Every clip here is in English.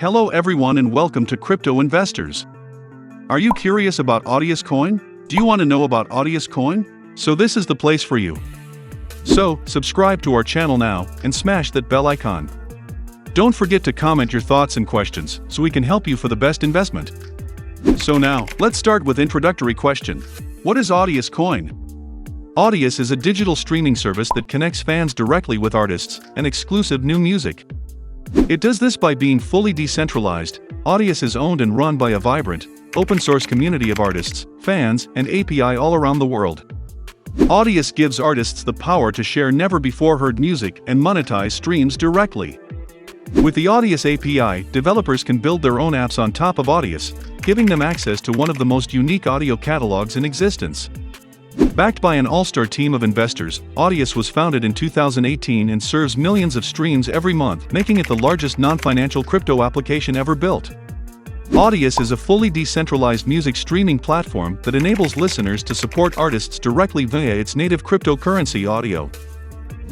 Hello everyone and welcome to Crypto Investors. Are you curious about Audius Coin? Do you want to know about Audius Coin? So this is the place for you. So, subscribe to our channel now and smash that bell icon. Don't forget to comment your thoughts and questions so we can help you for the best investment. So now, let's start with introductory question. What is Audius Coin? Audius is a digital streaming service that connects fans directly with artists and exclusive new music. It does this by being fully decentralized. Audius is owned and run by a vibrant, open-source community of artists, fans, and API all around the world. Audius gives artists the power to share never-before-heard music and monetize streams directly. With the Audius API, developers can build their own apps on top of Audius, giving them access to one of the most unique audio catalogs in existence. Backed by an all-star team of investors, Audius was founded in 2018 and serves millions of streams every month, making it the largest non-financial crypto application ever built. Audius is a fully decentralized music streaming platform that enables listeners to support artists directly via its native cryptocurrency audio.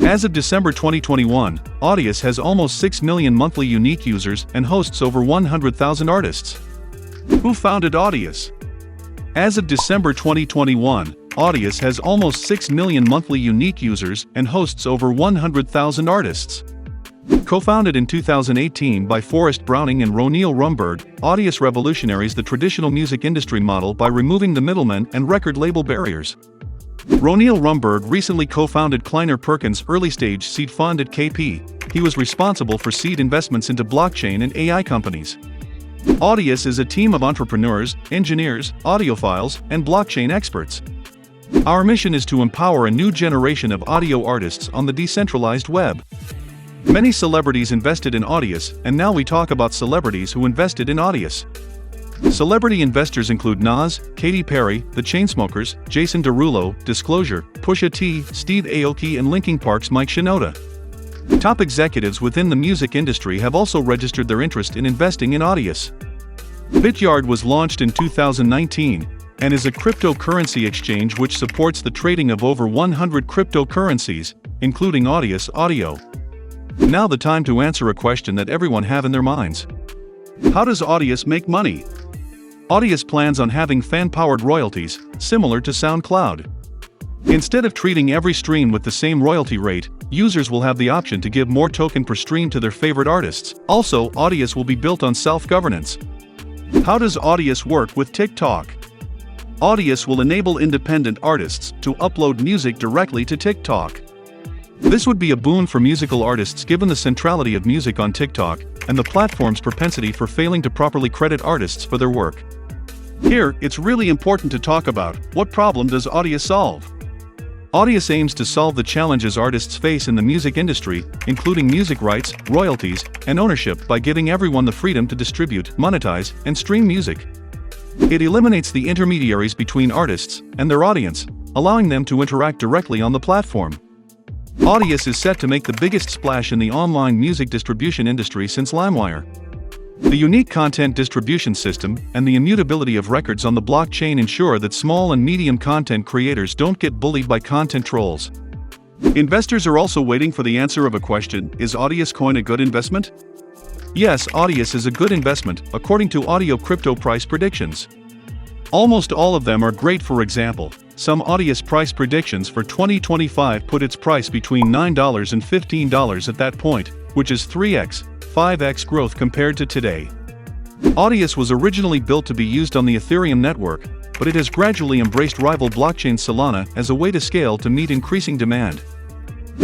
As of December 2021, Audius has almost 6 million monthly unique users and hosts over 100,000 artists. Who founded Audius? As of December 2021, Audius has almost 6 million monthly unique users and hosts over 100,000 artists. Co-founded in 2018 by Forrest Browning and Roneel Rumberg, Audius revolutionized the traditional music industry model by removing the middlemen and record label barriers. Roneel Rumberg recently co-founded Kleiner Perkins' early-stage seed fund at KP. He was responsible for seed investments into blockchain and AI companies. Audius is a team of entrepreneurs, engineers, audiophiles, and blockchain experts. Our mission is to empower a new generation of audio artists on the decentralized web. Many celebrities invested in Audius, and now we talk about celebrities who invested in Audius. Celebrity investors include Nas, Katy Perry, The Chainsmokers, Jason Derulo, Disclosure, Pusha T, Steve Aoki and Linkin Park's Mike Shinoda. Top executives within the music industry have also registered their interest in investing in Audius. Bityard was launched in 2019 and is a cryptocurrency exchange which supports the trading of over 100 cryptocurrencies, including Audius Audio. Now the time to answer a question that everyone have in their minds. How does Audius make money? Audius plans on having fan-powered royalties, similar to SoundCloud. Instead of treating every stream with the same royalty rate, users will have the option to give more token per stream to their favorite artists. Also, Audius will be built on self-governance. How does Audius work with TikTok? Audius will enable independent artists to upload music directly to TikTok. This would be a boon for musical artists given the centrality of music on TikTok and the platform's propensity for failing to properly credit artists for their work. Here, it's really important to talk about what problem does Audius solve. Audius aims to solve the challenges artists face in the music industry, including music rights, royalties, and ownership by giving everyone the freedom to distribute, monetize, and stream music. It eliminates the intermediaries between artists and their audience, allowing them to interact directly on the platform. Audius is set to make the biggest splash in the online music distribution industry since LimeWire. The unique content distribution system and the immutability of records on the blockchain ensure that small and medium content creators don't get bullied by content trolls. Investors are also waiting for the answer of a question: is Audius Coin a good investment? Yes, Audius is a good investment, according to audio crypto price predictions. Almost all of them are great. For example, some Audius price predictions for 2025 put its price between $9 and $15 at that point, which is 3x, 5x growth compared to today. Audius was originally built to be used on the Ethereum network, but it has gradually embraced rival blockchain Solana as a way to scale to meet increasing demand.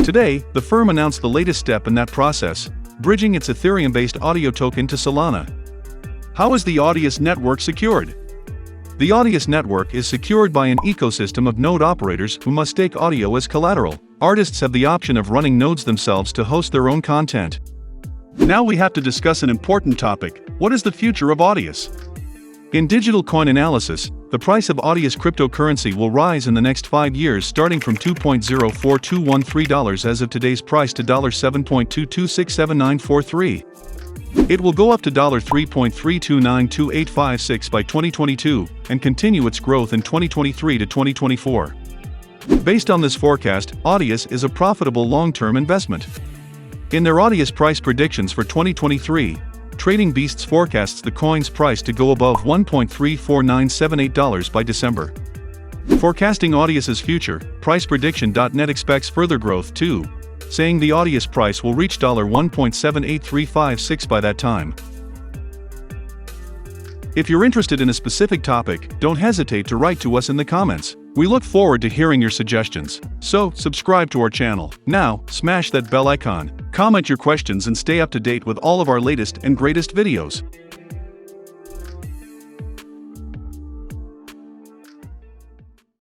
Today, the firm announced the latest step in that process, bridging its Ethereum-based audio token to Solana. How is the Audius network secured? The Audius network is secured by an ecosystem of node operators who must stake audio as collateral. Artists have the option of running nodes themselves to host their own content. Now we have to discuss an important topic: what is the future of Audius? In digital coin analysis, the price of Audius cryptocurrency will rise in the next 5 years, starting from $2.04213 as of today's price to $7.22679943. It will go up to $3.3292856 by 2022 and continue its growth in 2023 to 2024. Based on this forecast, Audius is a profitable long-term investment. In their Audius price predictions for 2023, Trading Beasts forecasts the coin's price to go above $1.34978 by December. Forecasting Audius's future, priceprediction.net expects further growth too, saying the Audius price will reach $1.78356 by that time. If you're interested in a specific topic, don't hesitate to write to us in the comments. We look forward to hearing your suggestions. So, subscribe to our channel. Now, smash that bell icon, comment your questions and stay up to date with all of our latest and greatest videos.